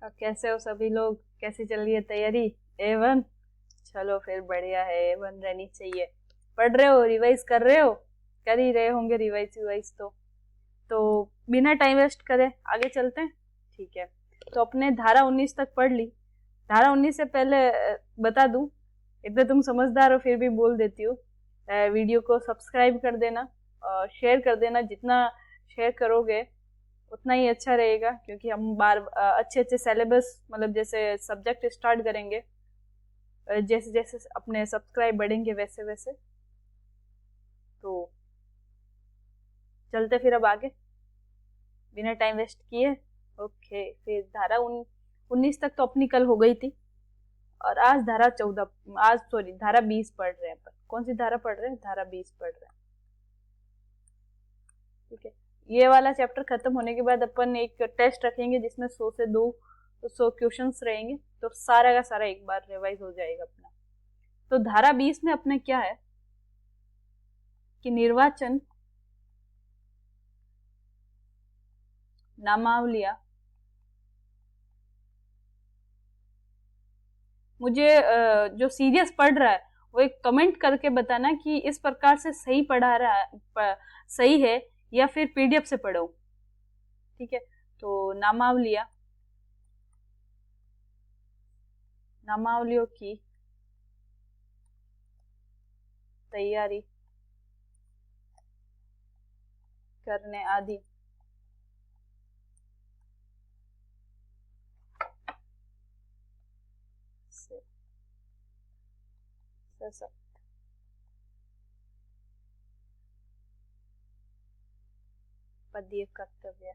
कैसे हो सभी लोग? कैसी चल रही है तैयारी? A1। चलो फिर बढ़िया है, A1 रहनी चाहिए। पढ़ रहे हो, रिवाइज कर रहे हो? कर ही रहे होंगे रिवाइज रिवाइज तो बिना टाइम वेस्ट करे आगे चलते हैं। ठीक है, तो अपने धारा 19 तक पढ़ ली। धारा 19 से पहले बता दूं, इतने तुम समझदार हो फिर भी बोल देती हूँ। वीडियो को सब्सक्राइब कर देना और शेयर कर देना। जितना शेयर करोगे उतना ही अच्छा रहेगा, क्योंकि हम बार अच्छे अच्छे सिलेबस, मतलब जैसे सब्जेक्ट स्टार्ट करेंगे, जैसे जैसे अपने सब्सक्राइब बढ़ेंगे वैसे वैसे। तो चलते फिर अब आगे बिना टाइम वेस्ट किए। ओके, फिर धारा 19 तक तो अपनी कल हो गई थी, और आज धारा 14, आज सॉरी धारा 20 पढ़ रहे हैं। पर कौन सी धारा पढ़ रहे हैं? धारा 20 पढ़ रहे हैं। ठीक है, ये वाला चैप्टर खत्म होने के बाद अपन एक टेस्ट रखेंगे जिसमें 100 से 200 क्वेश्चंस रहेंगे, तो सारा का सारा एक बार रिवाइज हो जाएगा अपना। तो धारा 20 में अपने क्या है कि निर्वाचन नामावलियां। मुझे जो सीरियस पढ़ रहा है वो एक कमेंट करके बताना कि इस प्रकार से सही पढ़ा रहा है, सही है, या फिर पीडीएफ से पढ़ो। ठीक है, तो नामावलियों की तैयारी करने आदि से सशक्त पदीय कर्तव्य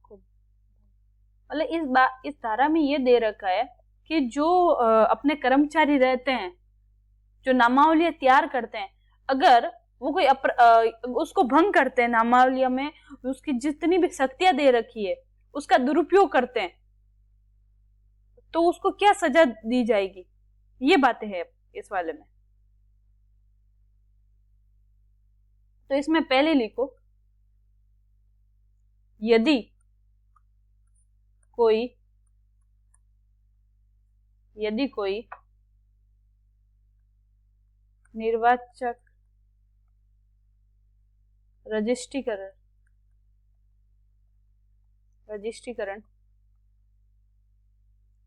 को, मतलब इस धारा में ये दे रखा है कि जो अपने कर्मचारी रहते हैं, जो नामावलियां तैयार करते हैं, अगर वो कोई उसको भंग करते हैं, नामावलिया में उसकी जितनी भी शक्तियां दे रखी है उसका दुरुपयोग करते हैं, तो उसको क्या सजा दी जाएगी, ये बातें हैं इस वाले में। तो इसमें पहले लिखो, यदि कोई यदि कोई निर्वाचक रजिस्ट्रीकरण रजिस्ट्रीकरण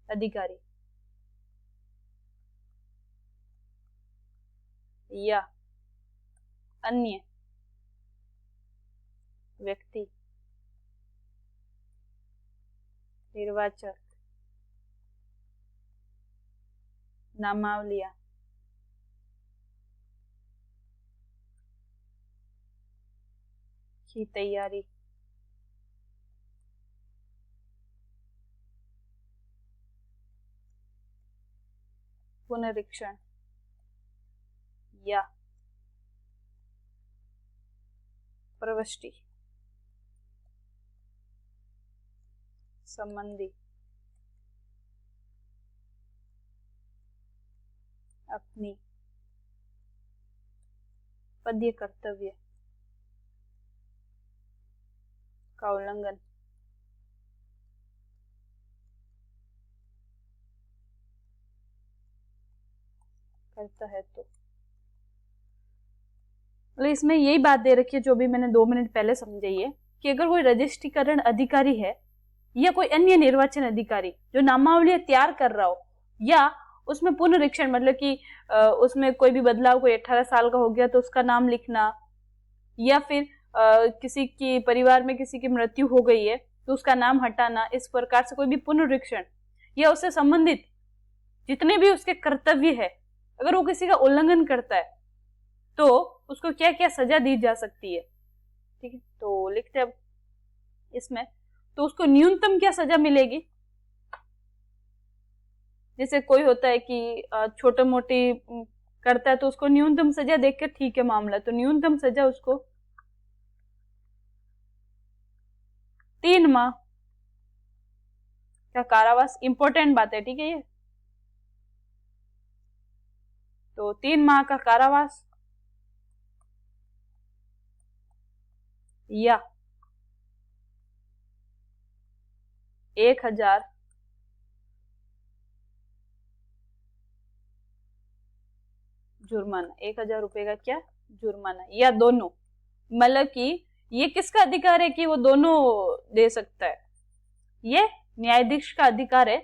अधिकारी या अन्य व्यक्ति निर्वाचक नामावलियां की तैयारी पुनरीक्षण या प्रविष्टि संबंधी अपनी पदीय कर्तव्य का उल्लंघन करता है तो, मतलब इसमें यही बात दे रखी है जो भी मैंने 2 मिनट पहले समझाई है, कि अगर कोई रजिस्ट्रीकरण अधिकारी है या कोई अन्य निर्वाचन अधिकारी जो नामावली तैयार कर रहा हो, या उसमें पुनरीक्षण, मतलब कि उसमें कोई भी बदलाव, कोई 18 साल का हो गया तो उसका नाम लिखना, या फिर किसी की परिवार में किसी की मृत्यु हो गई है तो उसका नाम हटाना, इस प्रकार से कोई भी पुनरीक्षण या उससे संबंधित जितने भी उसके कर्तव्य है, अगर वो किसी का उल्लंघन करता है तो उसको क्या क्या सजा दी जा सकती है। ठीक है, तो लिखते हैं अब इसमें, तो उसको न्यूनतम क्या सजा मिलेगी। जैसे कोई होता है कि छोटे मोटी करता है तो उसको न्यूनतम सजा देखकर ठीक है मामला, तो न्यूनतम सजा उसको 3 माह का कारावास। इंपॉर्टेंट बात है, ठीक है ये। तो 3 माह का कारावास या 1,000 जुर्माना, 1,000 रुपए का क्या जुर्माना, या दोनों, मतलब कि ये किसका अधिकार है कि वो दोनों दे सकता है, ये न्यायाधीश का अधिकार है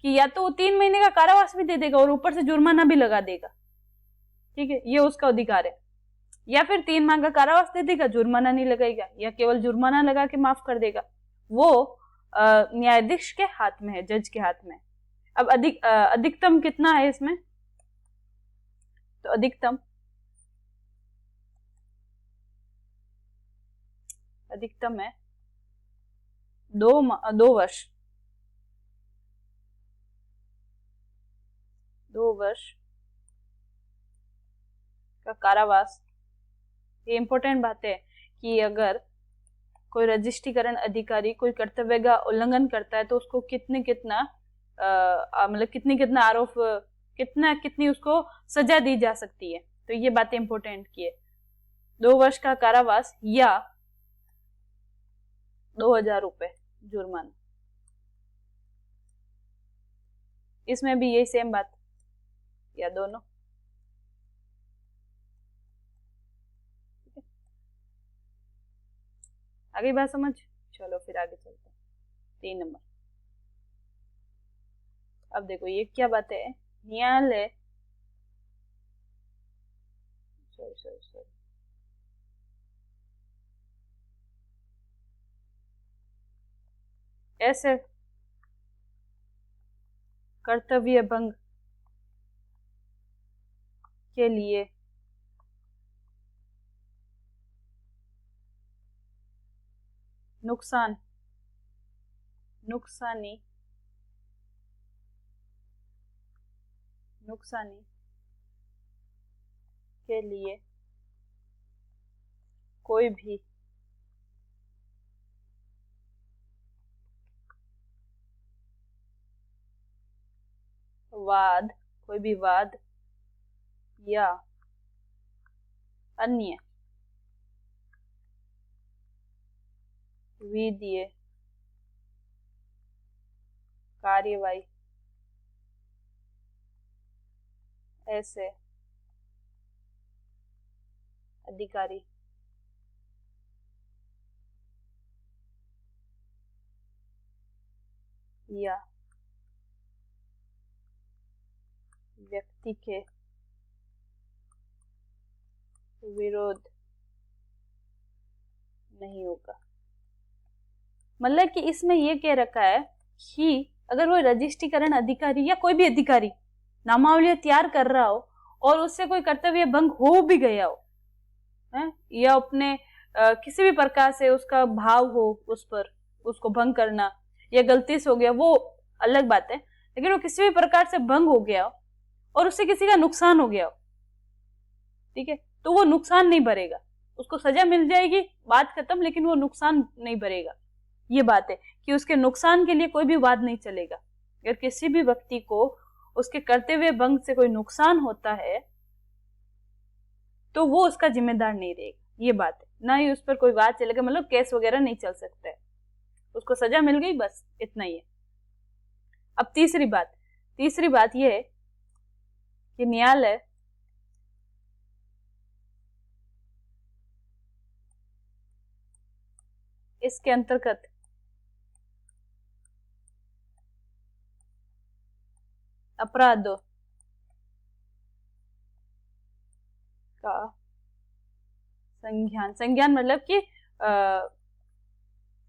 कि या तो वो 3 महीने का कारावास भी दे देगा और ऊपर से जुर्माना भी लगा देगा, ठीक है, ये उसका अधिकार है, या फिर 3 माह का कारावास दे देगा, जुर्माना नहीं लगाएगा, या केवल जुर्माना लगा के माफ कर देगा, वो न्यायाधीश के हाथ में है, जज के हाथ में। अब अधिकतम कितना है इसमें, तो अधिकतम है 2 वर्ष, 2 वर्ष का कारावास। ये इंपॉर्टेंट बात है कि अगर कोई रजिस्ट्रीकरण अधिकारी कोई कर्तव्य का उल्लंघन करता है तो उसको कितना मतलब कितना आरोप, कितनी उसको सजा दी जा सकती है, तो ये बातें इंपॉर्टेंट की है। 2 वर्ष का कारावास या 2,000 रुपए जुर्माना, इसमें भी यही सेम बात, या दोनों। आगे बात समझ, चलो फिर आगे चलते हैं। 3 नंबर, अब देखो ये क्या बात है, न्यायालय सॉरी ऐसे कर्तव्य भंग के लिए नुकसानी के लिए कोई भी वाद या अन्य विधिय कार्यवाही ऐसे अधिकारी या व्यक्ति के विरोध नहीं होगा। मतलब कि इसमें ये कह रखा है कि अगर वो रजिस्ट्रीकरण अधिकारी या कोई भी अधिकारी नामावली तैयार कर रहा हो और उससे कोई कर्तव्य भंग हो भी गया हो है, या अपने किसी भी प्रकार से उसका भाव हो उस पर, उसको भंग करना, या गलती से हो गया वो अलग बात है, लेकिन वो किसी भी प्रकार से भंग हो गया हो और उससे किसी का नुकसान हो गया हो, ठीक है, तो वो नुकसान नहीं भरेगा, उसको सजा मिल जाएगी, बात खत्म, लेकिन वो नुकसान नहीं भरेगा। ये बात है कि उसके नुकसान के लिए कोई भी वाद नहीं चलेगा। अगर किसी भी व्यक्ति को उसके कर्तव्य भंग से कोई नुकसान होता है तो वो उसका जिम्मेदार नहीं रहेगा, ये बात है, ना ही उस पर कोई वाद चलेगा, मतलब केस वगैरह नहीं चल सकता है, उसको सजा मिल गई, बस इतना ही है। अब तीसरी बात यह है कि न्यायालय इसके अंतर्गत अपराधों का संज्ञान मतलब कि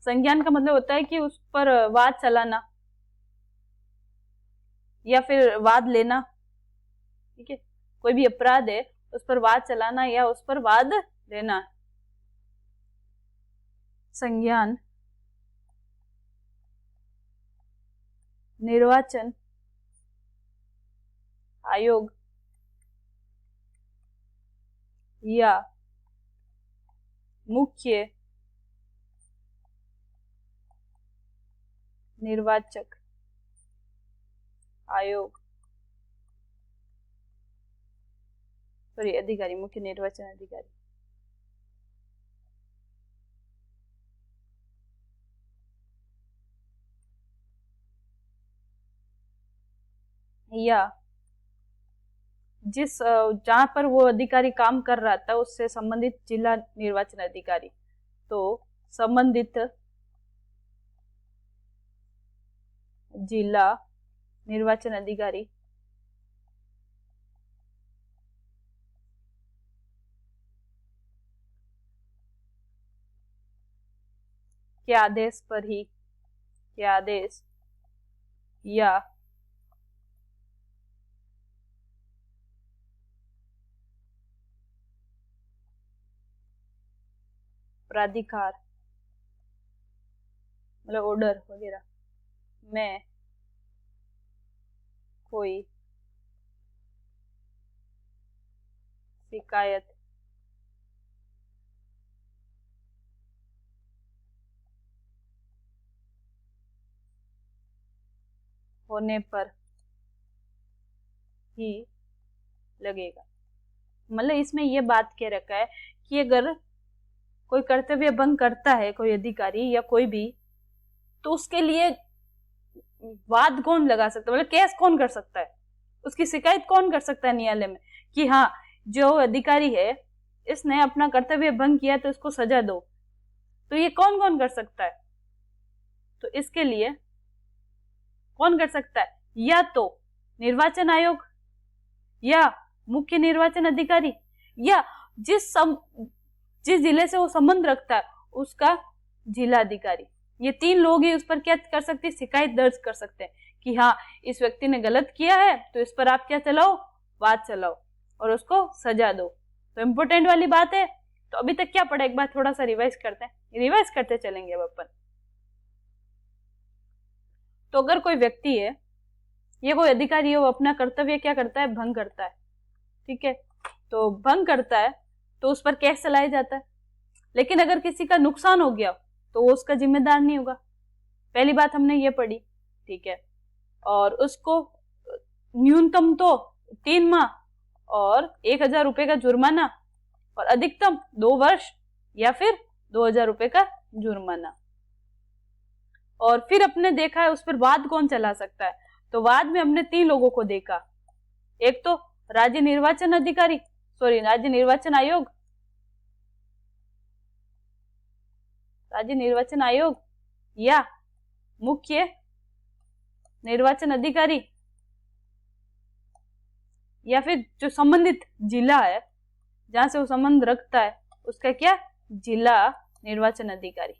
संज्ञान का मतलब होता है कि उस पर वाद चलाना या फिर वाद लेना, ठीक है, कोई भी अपराध है उस पर वाद चलाना या उस पर वाद लेना। संज्ञान निर्वाचन आयोग या मुख्य निर्वाचक आयोग अधिकारी, मुख्य निर्वाचन अधिकारी या जिस जहां पर वो अधिकारी काम कर रहा था उससे संबंधित जिला निर्वाचन अधिकारी। तो संबंधित जिला निर्वाचन अधिकारी के आदेश पर ही, के आदेश या प्राधिकार मतलब ऑर्डर वगैरह में कोई शिकायत होने पर ही लगेगा। मतलब इसमें यह बात कह रखा है कि अगर कोई कर्तव्य भंग करता है कोई अधिकारी या कोई भी, तो उसके लिए वाद कौन लगा सकता है, मतलब केस कौन कर सकता है, उसकी शिकायत कौन कर सकता है न्यायालय में कि हाँ जो अधिकारी है इसने अपना कर्तव्य भंग किया तो इसको सजा दो। तो ये कौन कौन कर सकता है? तो इसके लिए कौन कर सकता है? या तो निर्वाचन आयोग या मुख्य निर्वाचन अधिकारी या जिस जिले से वो संबंध रखता है उसका जिला अधिकारी। ये तीन लोग ही उस पर क्या कर सकते हैं? शिकायत दर्ज कर सकते हैं कि हाँ इस व्यक्ति ने गलत किया है, तो इस पर आप क्या चलाओ? वाद चलाओ और उसको सजा दो। तो इम्पोर्टेंट वाली बात है। तो अभी तक क्या पढ़ा, एक बार थोड़ा सा रिवाइज करते हैं, रिवाइज करते चलेंगे अब अपन। तो अगर कोई व्यक्ति है या कोई अधिकारी है, वो अपना कर्तव्य क्या करता है? भंग करता है। ठीक है, तो भंग करता है तो उस पर केस चलाया जाता है। लेकिन अगर किसी का नुकसान हो गया तो वो उसका जिम्मेदार नहीं होगा। पहली बात हमने ये पढ़ी। ठीक है, और उसको न्यूनतम तो 3 माह और 1,000 रुपए का जुर्माना और अधिकतम 2 वर्ष या फिर 2,000 रुपए का जुर्माना। और फिर अपने देखा है उस पर वाद कौन चला सकता है। तो वाद में हमने 3 लोगों को देखा। एक तो राज्य निर्वाचन अधिकारी, राज्य निर्वाचन आयोग, राज्य निर्वाचन आयोग या मुख्य निर्वाचन अधिकारी, या फिर जो संबंधित जिला है जहां से वो संबंध रखता है उसका क्या? जिला निर्वाचन अधिकारी।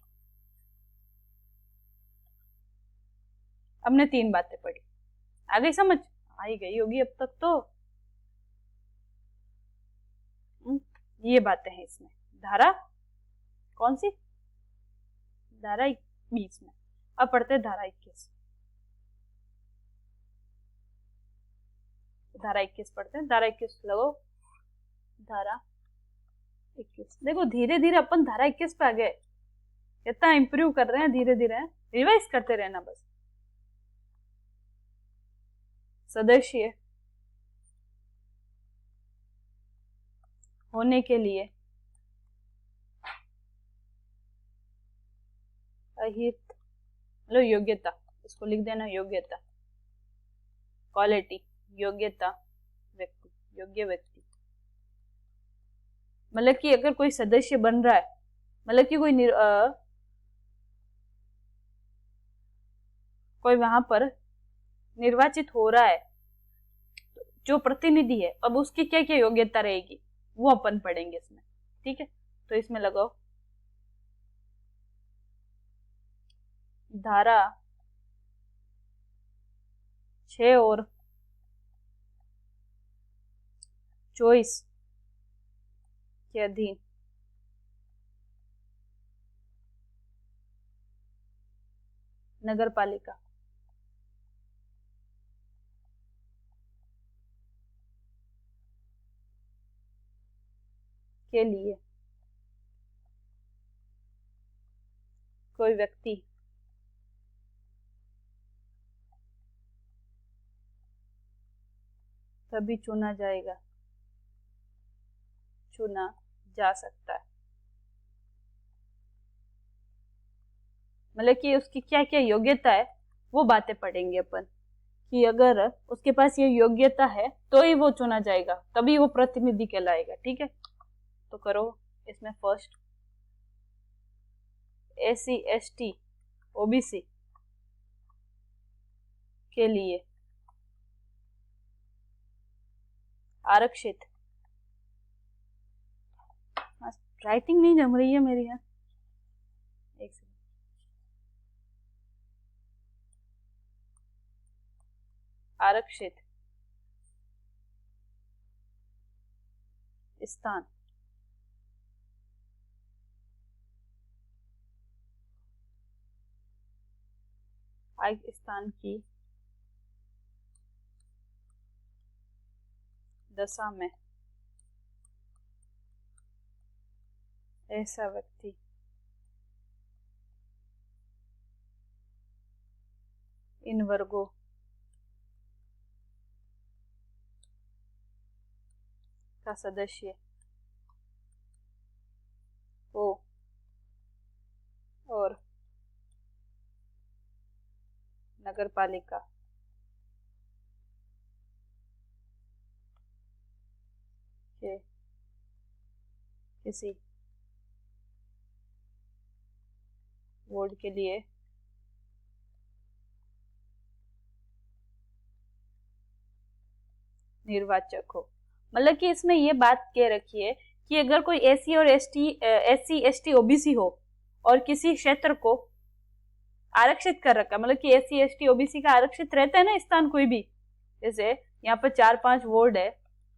हमने 3 बातें पढ़ी। आ गई समझ? आई गई होगी अब तक तो। ये बातें हैं इसमें। धारा कौन सी? धारा 20 में। अब पढ़ते हैं धारा 21। धारा 21 पढ़ते हैं। धारा 21 लगो। धारा 21 देखो, धीरे धीरे अपन धारा 21 पे आ गए। कितना इंप्रूव कर रहे हैं धीरे धीरे। रिवाइज करते रहना बस। सदस्य होने के लिए अहित मतलब योग्यता, इसको लिख देना योग्यता, क्वालिटी योग्यता, व्यक्ति योग्य व्यक्ति। मतलब कि अगर कोई सदस्य बन रहा है, मतलब कि कोई वहां पर निर्वाचित हो रहा है, जो प्रतिनिधि है, अब उसकी क्या क्या योग्यता रहेगी वो अपन पढ़ेंगे इसमें। ठीक है, तो इसमें लगाओ धारा 6 और 24 के अधीन नगर पालिका के लिए कोई व्यक्ति तभी चुना जा सकता है। मतलब कि उसकी क्या क्या योग्यता है वो बातें पढ़ेंगे अपन कि अगर उसके पास ये योग्यता है तो ही वो चुना जाएगा, तभी वो प्रतिनिधि कहलाएगा। ठीक है, तो करो इसमें फर्स्ट SC ST OBC के लिए आरक्षित, राइटिंग नहीं जम रही है मेरी यहाँ, एक सेकंड। आरक्षित स्थान स्थान की दशा में ऐसा व्यक्ति इन वर्गों का सदस्य हो और नगरपालिका के किसी वार्ड के लिए निर्वाचक हो। मतलब कि इसमें ये बात कह रखी है कि अगर कोई SC ST OBC हो और किसी क्षेत्र को आरक्षित कर रखा, मतलब कि SC ST OBC का आरक्षित रहता है ना स्थान कोई भी, जैसे यहाँ पर 4-5 वार्ड है,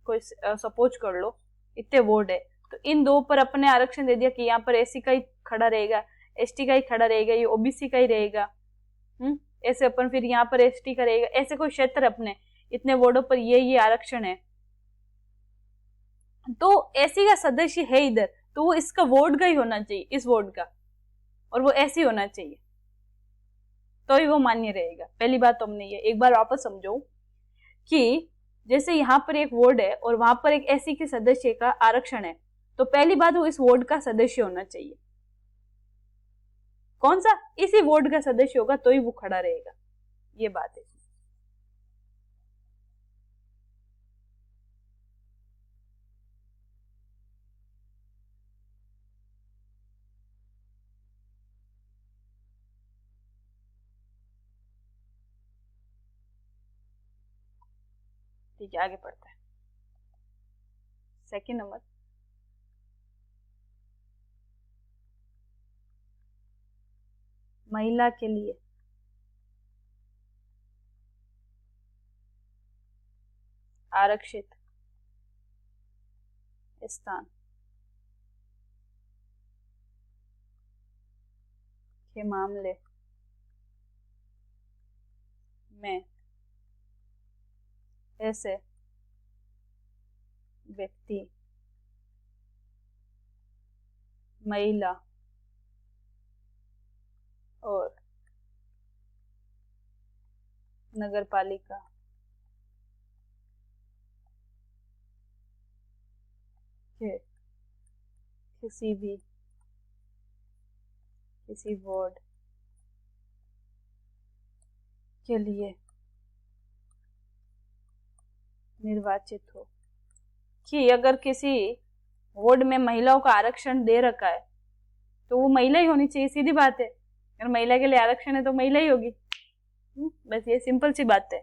कोई सपोज कर लो इतने वार्ड है, तो इन दो पर अपने आरक्षण दे दिया कि यहाँ पर SC का ही खड़ा रहेगा, ST का ही खड़ा रहेगा, ये OBC का ही रहेगा। ऐसे अपन फिर यहाँ पर ST का रहेगा, ऐसे कोई क्षेत्र अपने इतने वार्डों पर ये आरक्षण है, तो SC का सदस्य है इधर, तो वो इसका वार्ड का ही होना चाहिए, इस वार्ड का, और वो SC होना चाहिए, तो ही वो मान्य रहेगा। पहली बात तो हमने ये एक बार वापस समझो कि जैसे यहाँ पर एक वार्ड है और वहां पर एक SC के सदस्य का आरक्षण है, तो पहली बात वो इस वार्ड का सदस्य होना चाहिए। कौन सा? इसी वार्ड का सदस्य होगा तो ही वो खड़ा रहेगा, ये बात है। ठीक है, आगे पढ़ते हैं। सेकंड नंबर, महिला के लिए आरक्षित स्थान के मामले में ऐसे व्यक्ति महिला और नगरपालिका के किसी वार्ड के लिए निर्वाचित हो। कि अगर किसी वार्ड में महिलाओं का आरक्षण दे रखा है तो वो महिला ही होनी चाहिए, सीधी बात है। अगर महिला के लिए आरक्षण है तो महिला ही होगी। बस ये सिंपल सी बात है,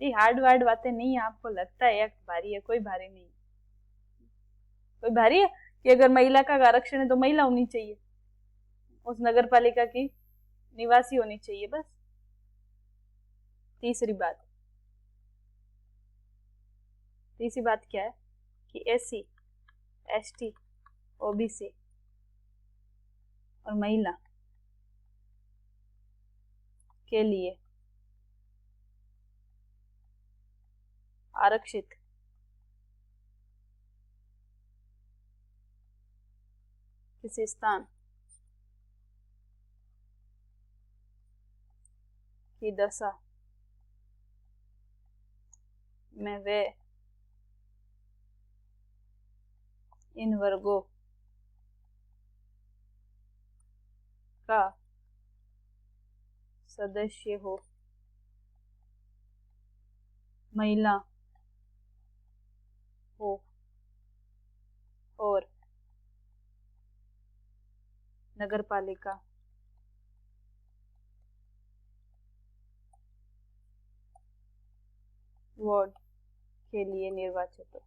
ये हार्ड वार्ड बातें नहीं है। आपको लगता है यार भारी है, कोई भारी नहीं। कोई भारी है कि अगर महिला का आरक्षण है तो महिला होनी चाहिए, उस नगर पालिका की निवासी होनी चाहिए, बस। तीसरी बात क्या है कि SC ST OBC और महिला के लिए आरक्षित किसी स्थान की दशा में वे इन वर्गों का सदस्य हो महिला हो और नगर पालिका वार्ड के लिए निर्वाचित हो।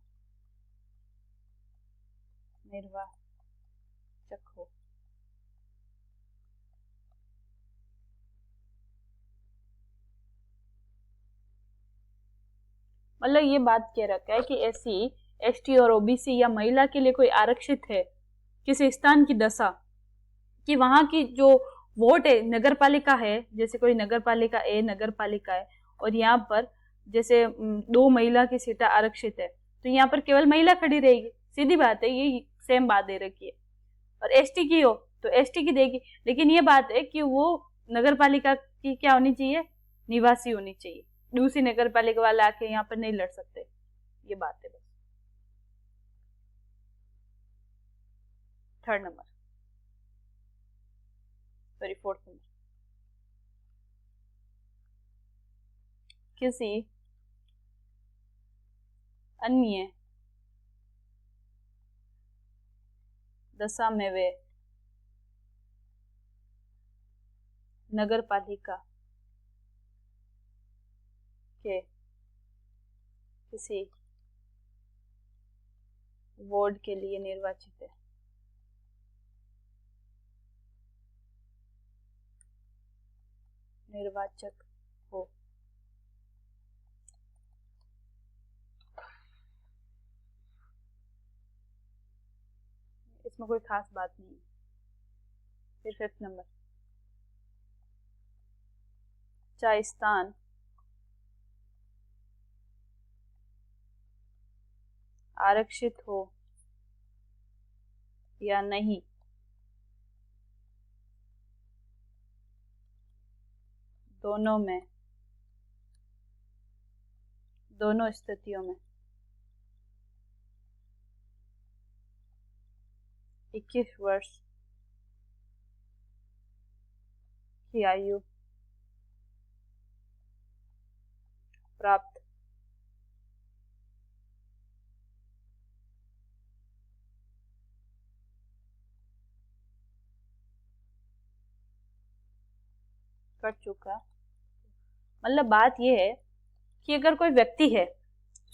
मतलब ये बात कह रखा है कि एससी एसटी और ओबीसी या महिला के लिए कोई आरक्षित है किसी स्थान की दशा कि वहां की जो वोट है नगर पालिका है, जैसे कोई नगर पालिका ए नगर पालिका है और यहाँ पर जैसे 2 महिला की सीटें आरक्षित है तो यहाँ पर केवल महिला खड़ी रहेगी, सीधी बात है, ये सेम बात दे रखी है। और एसटी की हो तो एसटी की देगी, लेकिन ये बात है कि वो नगर पालिका की क्या होनी चाहिए, निवासी होनी चाहिए, दूसरी नगर पालिका वाले आके यहाँ पर नहीं लड़ सकते, ये बात है बस। 3rd number, sorry 4th number, किसी अन्य दशा में वे नगर पालिका के किसी वार्ड के लिए निर्वाचित है। निर्वाचक हो। इसमें कोई खास बात नहीं है। फिर 5th नंबर, चाहे स्थान आरक्षित हो या नहीं, दोनों स्थितियों में 21 वर्ष की आयु प्राप्त कर चुका। मतलब बात यह है कि अगर कोई व्यक्ति है,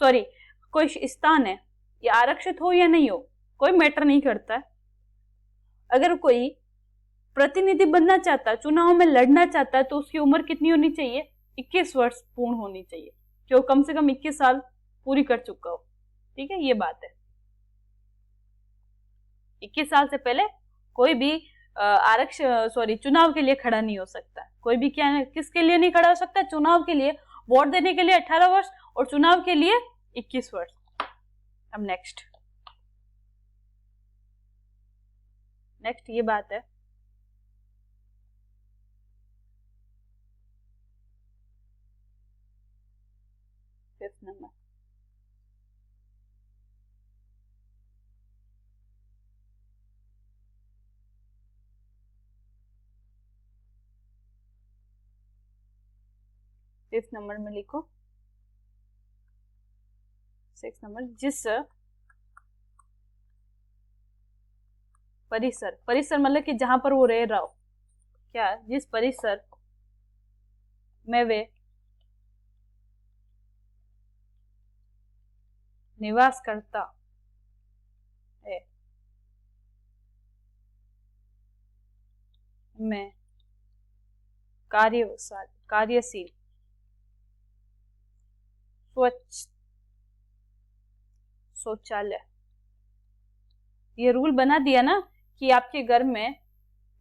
सॉरी कोई स्थान है, या आरक्षित हो या नहीं हो कोई मैटर नहीं करता है, अगर कोई प्रतिनिधि बनना चाहता है, चुनाव में लड़ना चाहता है, तो उसकी उम्र कितनी होनी चाहिए, 21 वर्ष पूर्ण होनी चाहिए, कि वो कम से कम 21 साल पूरी कर चुका हो। ठीक है, ये बात है। 21 साल से पहले कोई भी चुनाव के लिए खड़ा नहीं हो सकता। कोई भी क्या किसके लिए नहीं खड़ा हो सकता, चुनाव के लिए, वोट देने के लिए 18 वर्ष और चुनाव के लिए 21 वर्ष। अब नेक्स्ट ये बात है, फिफ्थ नंबर, फिफ्थ नंबर में लिखो 6 नंबर, जिस परिसर मतलब कि जहां पर वो रह रहा हो, क्या जिस परिसर में वे निवास करता है में कार्यशील स्वच्छ शौचालय, ये रूल बना दिया ना कि आपके घर में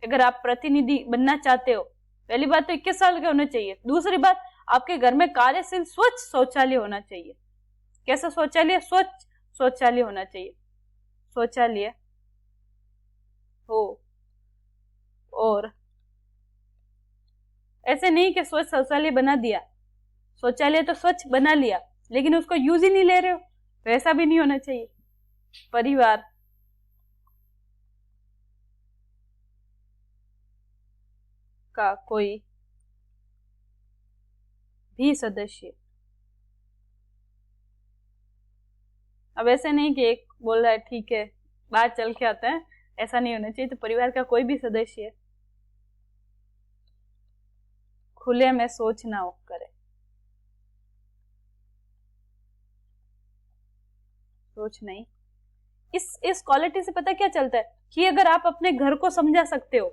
अगर आप प्रतिनिधि बनना चाहते हो, पहली बात तो 21 साल के होने चाहिए, दूसरी बात आपके घर में कार्यशील स्वच्छ शौचालय होना चाहिए। कैसा शौचालय, स्वच्छ शौचालय होना चाहिए, शौचालय हो। और ऐसे नहीं कि स्वच्छ शौचालय बना दिया, शौचालय तो स्वच्छ बना लिया लेकिन उसको यूज ही नहीं ले रहे हो, तो ऐसा भी नहीं होना चाहिए। परिवार का कोई भी सदस्य अब ऐसे नहीं कि एक बोल रहा है ठीक है बाहर चल के आते हैं, ऐसा नहीं होना चाहिए। तो परिवार का कोई भी सदस्य खुले में सोच ना करे, सोच नहीं। इस क्वालिटी से पता क्या चलता है कि अगर आप अपने घर को समझा सकते हो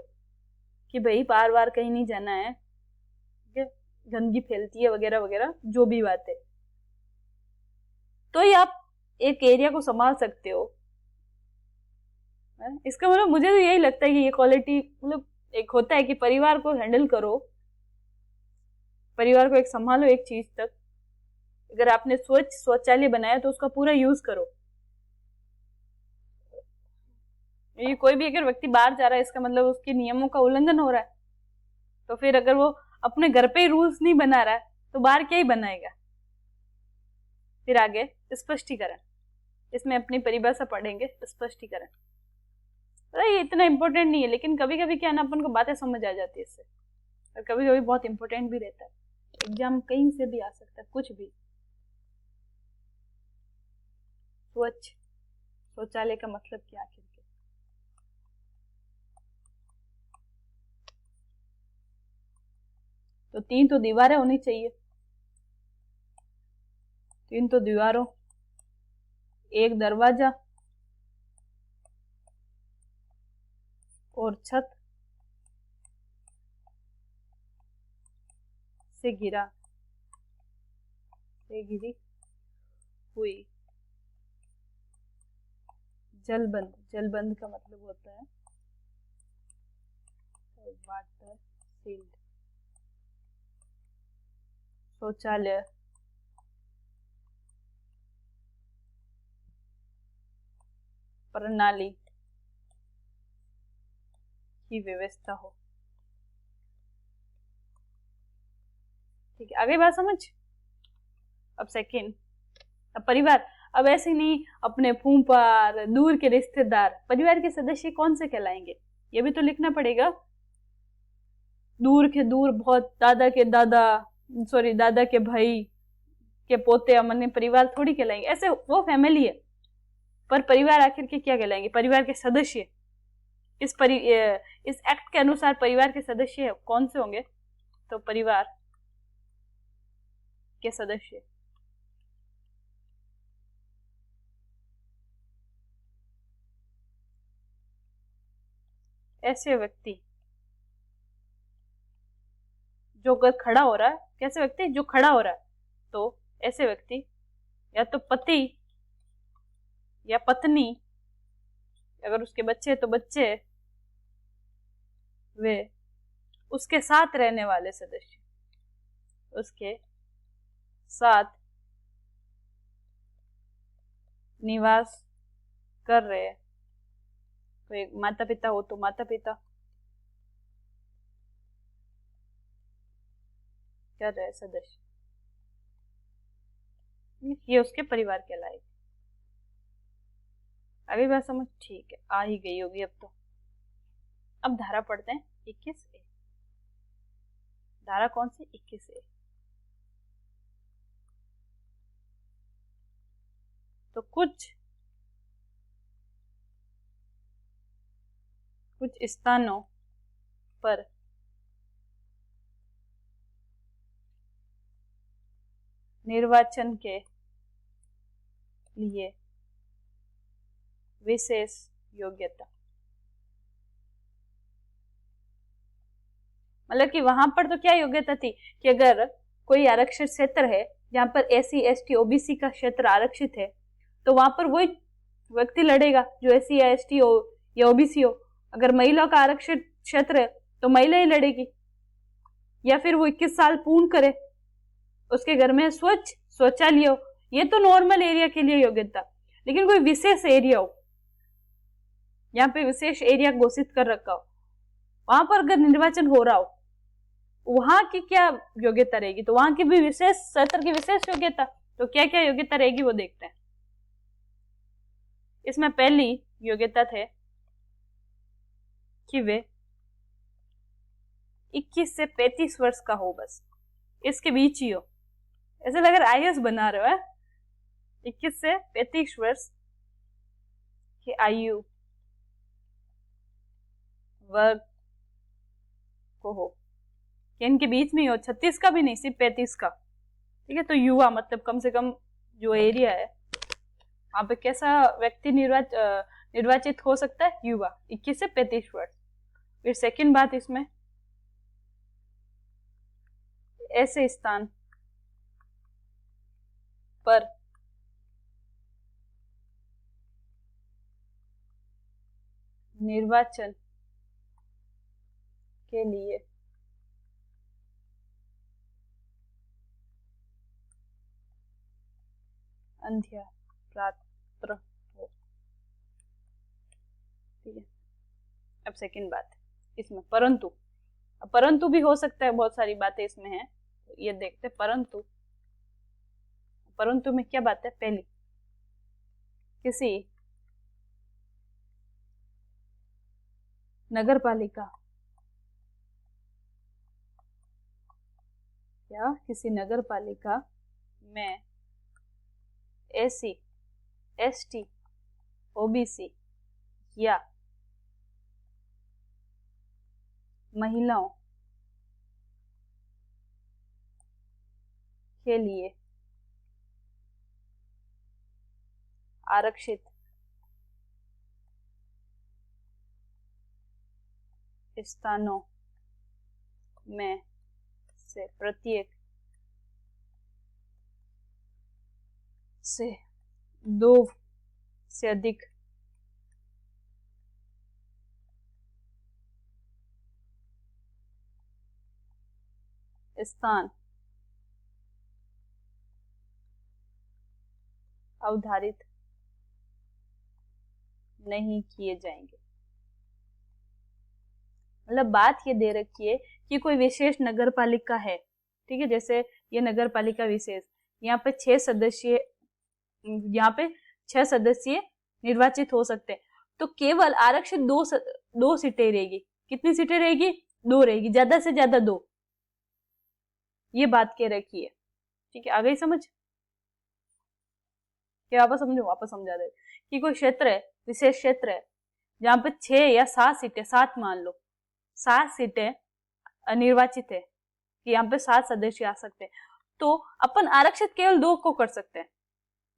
कि भाई बार बार कहीं नहीं जाना है, गंदगी फैलती है वगैरह वगैरह जो भी बात है, तो ही आप एक एरिया को संभाल सकते हो। इसका मतलब मुझे तो यही लगता है कि ये क्वालिटी, मतलब एक होता है कि परिवार को हैंडल करो, परिवार को एक संभालो एक चीज तक। अगर आपने शौचालय बनाया तो उसका पूरा यूज करो। ये कोई भी अगर व्यक्ति बाहर जा रहा है इसका मतलब उसके नियमों का उल्लंघन हो रहा है। तो फिर अगर वो अपने घर पे ही रूल्स नहीं बना रहा है तो बाहर क्या ही बनाएगा। फिर आगे स्पष्टीकरण, इसमें अपनी परिभाषा पढ़ेंगे स्पष्टीकरण। ये इतना इंपॉर्टेंट नहीं है, लेकिन कभी कभी क्या ना अपन को बातें समझ आ जाती है इससे, और कभी कभी बहुत इंपॉर्टेंट भी रहता है। एग्जाम कहीं से भी आ सकता है, कुछ भी। स्वच्छ शौचालय का मतलब क्या आखिर? तो 3 तो दीवारें होनी चाहिए, 3 तो दीवारों, 1 दरवाजा और छत से घिरी हुई जलबंद। जलबंद का मतलब होता है वाटर सील्ड। शौचालय प्रणाली की व्यवस्था हो। ठीक है, आगे बात समझ। अब सेकंड, अब परिवार। अब ऐसे नहीं अपने फूफा दूर के रिश्तेदार, परिवार के सदस्य कौन से कहलाएंगे ये भी तो लिखना पड़ेगा। दूर के दूर बहुत, दादा के दादा, सॉरी दादा के भाई के पोते अमन परिवार थोड़ी कहलाएंगे, ऐसे वो फैमिली है। पर परिवार आखिर के क्या कहलाएंगे? परिवार के सदस्य। इस एक्ट के अनुसार परिवार के सदस्य कौन से होंगे? तो परिवार के सदस्य ऐसे व्यक्ति जो अगर खड़ा हो रहा है, कैसे व्यक्ति जो खड़ा हो रहा है, तो ऐसे व्यक्ति या तो पति या पत्नी, अगर उसके बच्चे तो बच्चे, वे उसके साथ रहने वाले सदस्य, उसके साथ निवास कर रहे। कोई माता पिता हो तो माता पिता कर रहे सदस्य, ये उसके परिवार कहलाएगा। अभी बात समझ ठीक है, आ ही गई होगी अब तो। अब धारा पढ़ते हैं 21A। धारा कौन सी? 21A। तो कुछ स्थानों पर निर्वाचन के लिए विशेष योग्यता, मतलब कि वहां पर तो क्या योग्यता थी कि अगर कोई आरक्षित क्षेत्र है जहां पर SC ST OBC का क्षेत्र आरक्षित है, तो वहां पर वही व्यक्ति लड़ेगा जो SC या ST हो या OBC हो। अगर महिला का आरक्षित क्षेत्र है तो महिला ही लड़ेगी। या फिर वो 21 साल पूर्ण करे, उसके घर में स्वच्छ शौचालय हो, ये तो नॉर्मल एरिया के लिए योग्यता। लेकिन कोई विशेष एरिया हो, यहाँ पे विशेष एरिया घोषित कर रखा हो, वहां पर अगर निर्वाचन हो रहा हो, वहां की क्या योग्यता रहेगी? तो वहां की भी विशेष क्षेत्र की विशेष योग्यता। तो क्या क्या योग्यता रहेगी वो देखते हैं। इसमें पहली योग्यता थे कि वे 21 से 35 वर्ष का हो, बस इसके बीच ही हो। ऐसे लग रहा IAS बना रहे हो है, 21 से 35 वर्ष की आयु वर्ग को हो, कि इनके बीच में ही हो, 36 का भी नहीं, सिर्फ 35 का। ठीक है, तो युवा मतलब कम से कम जो एरिया है वहां पे कैसा व्यक्ति निर्वाचित हो सकता है? युवा, 21 से 35 वर्ष। फिर सेकंड बात इसमें, ऐसे स्थान पर निर्वाचन के लिए अंध्या पात्र हो। ठीक है, अब सेकंड बात इसमें परंतु, परंतु भी हो सकता है, बहुत सारी बातें इसमें हैं, ये देखते। परंतु, परंतु में क्या बात है? पहली, किसी नगर पालिका या किसी नगर पालिका में एसी, एसटी, ओबीसी या महिलाओं के लिए आरक्षित स्थानों में से प्रत्येक से 2 से अधिक स्थान अवधारित नहीं किए जाएंगे। मतलब बात ये दे रखी है कि कोई विशेष नगर पालिका है, ठीक है, जैसे ये नगर पालिका विशेष, यहाँ पे 6 सदस्य, यहाँ पे 6 सदस्य निर्वाचित हो सकते हैं, तो केवल आरक्षित 2 सीटें रहेगी। कितनी सीटें रहेगी? 2 रहेगी, ज्यादा से ज्यादा 2। ये बात कह रखी है। ठीक है, आ गई समझ? क्या वापस समझो? वापस समझा दे कि कोई क्षेत्र है, विशेष क्षेत्र है, जहां पे 6 या 7 सीटें, 7 मान लो, 7 सीटें निर्वाचित है कि यहाँ पे 7 सदस्य आ सकते हैं, तो अपन आरक्षित केवल 2 को कर सकते हैं।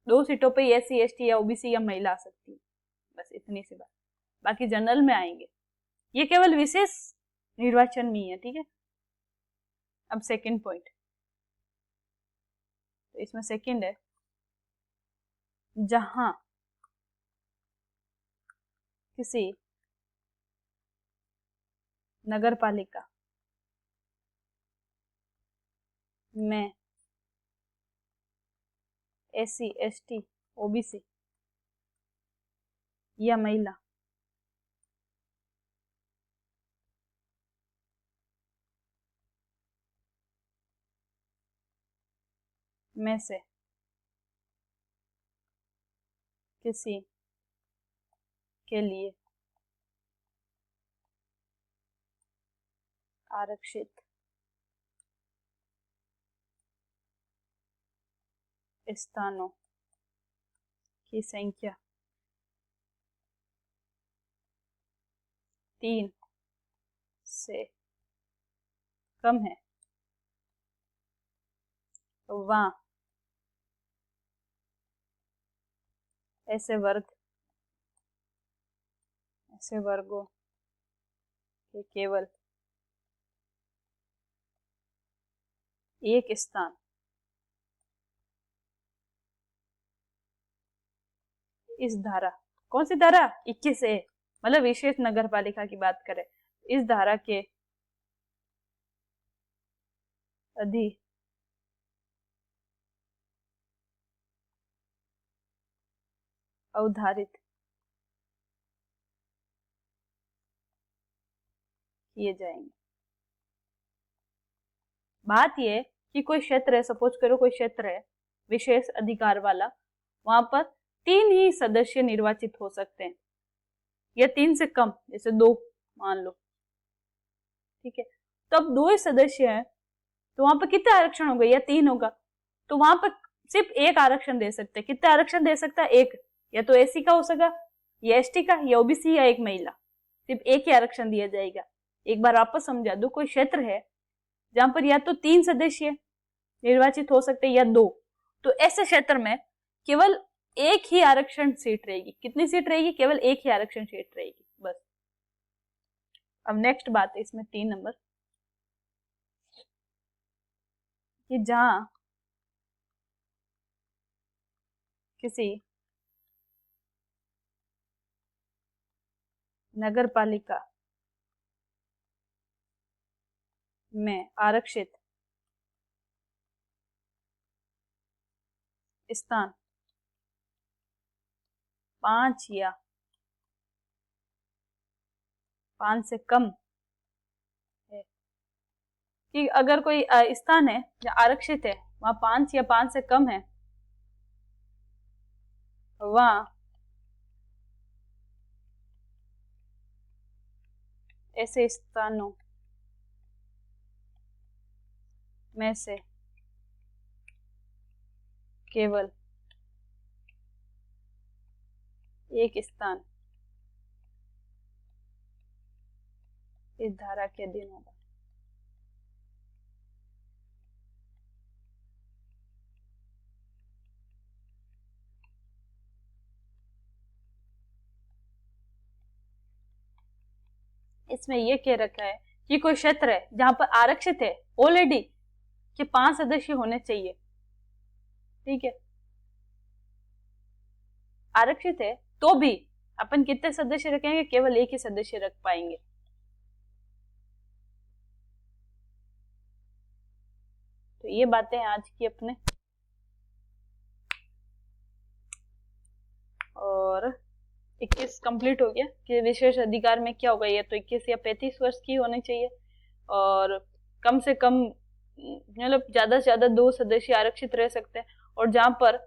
2 सीटों पे एससी, एसटी या ओबीसी या महिला आ सकती है, बस इतनी सी बात। बाकी जनरल में आएंगे, ये केवल विशेष निर्वाचन में है। ठीक है, अब सेकंड पॉइंट, तो इसमें सेकंड है, जहां किसी नगर पालिका में एससी, एसटी, ओबीसी या महिला में से किसी के लिए आरक्षित स्थानों की संख्या 3 से कम है, तो वहां ऐसे वर्गों के केवल एक स्थान इस धारा, कौन सी धारा? 21 ए, मतलब विशेष नगर पालिका की बात करें, इस धारा के अवधारित किए जाएंगे। बात यह कि कोई क्षेत्र है, सपोज करो कोई क्षेत्र है विशेष अधिकार वाला, वहां पर 3 ही सदस्य निर्वाचित हो सकते हैं, या 3 से कम, जैसे 2 मान लो। ठीक है, तो अब 2 ही सदस्य हैं, तो वहां पर कितना आरक्षण होगा? या 3 होगा, तो वहां पर सिर्फ एक आरक्षण दे सकते हैं। कितने आरक्षण दे सकता है? एक। या तो एससी का हो सका, या एसटी का, या ओबीसी, या एक महिला। सिर्फ एक ही आरक्षण दिया जाएगा। एक बार वापस समझा दो, कोई क्षेत्र है जहां पर या तो 3 सदस्य निर्वाचित हो सकते हैं या 2, तो ऐसे क्षेत्र में केवल एक ही आरक्षण सीट रहेगी। कितनी सीट रहेगी? केवल एक ही आरक्षण सीट रहेगी, बस। अब नेक्स्ट बात है इसमें 3 नंबर, कि जहां किसी नगर पालिका में आरक्षित स्थान 5 या 5 से कम है, कि अगर कोई स्थान है जो आरक्षित है वहां 5 या 5 से कम है, वहां ऐसे स्थानों में से केवल एक स्थान इस धारा के अधीन होगा। इसमें यह कह रखा है कि कोई क्षेत्र है जहां पर आरक्षित है ऑलरेडी कि 5 सदस्य होने चाहिए, ठीक है, आरक्षित है, तो भी अपन कितने सदस्य रखेंगे? केवल एक ही सदस्य रख पाएंगे। तो ये बातें हैं आज की अपने। और 21 कंप्लीट हो गया कि विशेष अधिकार में क्या होगा। ये तो 21 या 35 वर्ष की होनी चाहिए, और कम से कम मतलब ज्यादा से ज्यादा 2 सदस्य आरक्षित रह सकते हैं, और जहां पर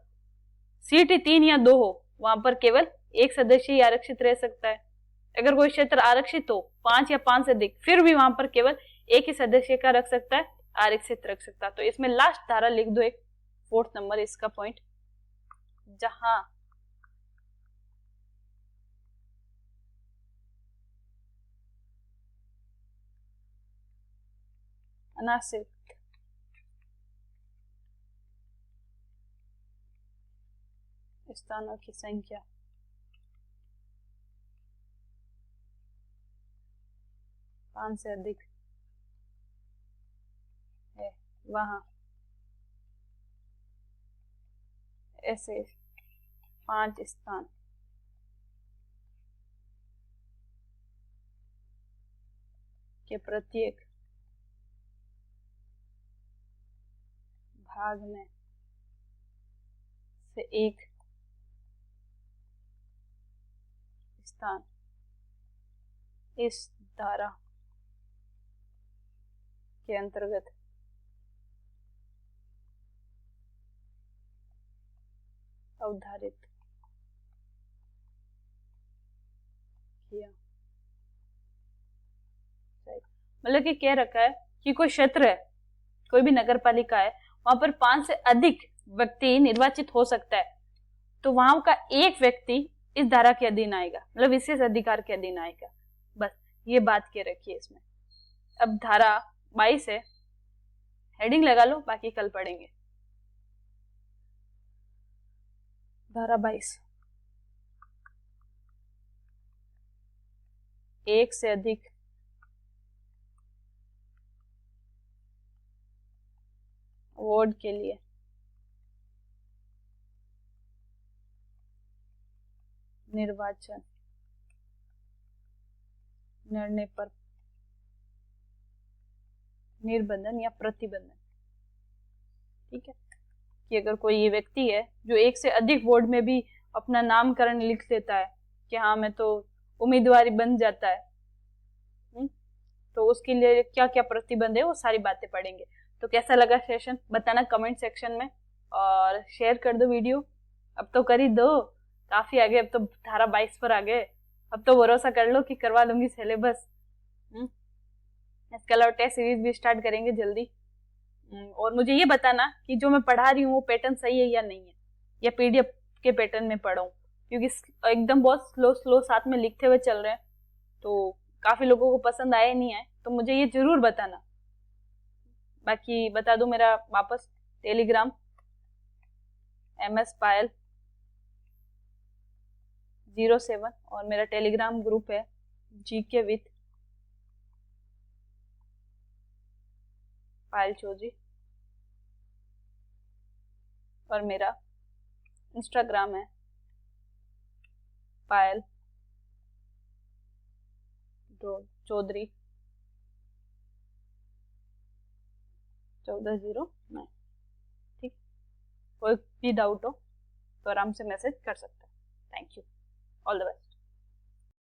सीट 3 या 2 हो वहां पर केवल एक सदस्य ही आरक्षित रह सकता है। अगर कोई क्षेत्र आरक्षित हो 5 या 5 से अधिक, फिर भी वहां पर केवल एक ही सदस्य का रख सकता है, आरक्षित रख सकता है। तो इसमें लास्ट धारा लिख दो, एक 4th नंबर इसका पॉइंट, जहां अनाश्रित स्थानों की संख्या 5 से अधिक है, वहां ऐसे 5 स्थान के प्रत्येक भाग में से एक स्थान इस धारा के अंतर्गत अवधारित किया। मतलब कि कह रखा है कि कोई क्षेत्र है, कोई भी नगर पालिका है, वहां पर 5 से अधिक व्यक्ति निर्वाचित हो सकता है, तो वहां का एक व्यक्ति इस धारा के अधीन आएगा, मतलब विशेष अधिकार के अधीन आएगा। बस ये बात कह रखी है इसमें। अब धारा 22 है, हेडिंग लगा लो, बाकी कल पढ़ेंगे। धारा 22, एक से अधिक वार्ड के लिए निर्वाचन निर्णय पर निर्बंधन या प्रतिबंधन, ठीक है, कि अगर कोई ये व्यक्ति है जो एक से अधिक वार्ड में भी अपना नामकरण लिख देता है कि हाँ मैं तो उम्मीदवारी बन जाता है, तो उसके लिए क्या क्या प्रतिबंध है वो सारी बातें पढ़ेंगे। तो कैसा लगा सेशन बताना कमेंट सेक्शन में, और शेयर कर दो वीडियो। अब तो कर ही दो, काफी आगे, अब तो धारा 22 पर आ गए, अब तो भरोसा कर लो कि करवा लूंगी सिलेबस। इसके अलावा टेस्ट सीरीज भी स्टार्ट करेंगे जल्दी। और मुझे ये बताना कि जो मैं पढ़ा रही हूँ वो पैटर्न सही है या नहीं है, या पीडीएफ के पैटर्न में पढ़ाऊँ, क्योंकि एकदम बहुत स्लो स्लो साथ में लिखते हुए चल रहे हैं, तो काफी लोगों को पसंद आए नहीं आए, तो मुझे ये जरूर बताना। बाकी बता दूं मेरा वापस टेलीग्राम MS पायल 07, और मेरा टेलीग्राम ग्रुप है GK विथ पायल चौधरी, और मेरा इंस्टाग्राम है पायल चौधरी 1409। ठीक, कोई भी डाउट हो तो आराम से मैसेज कर सकते हैं। Thank you, all the best.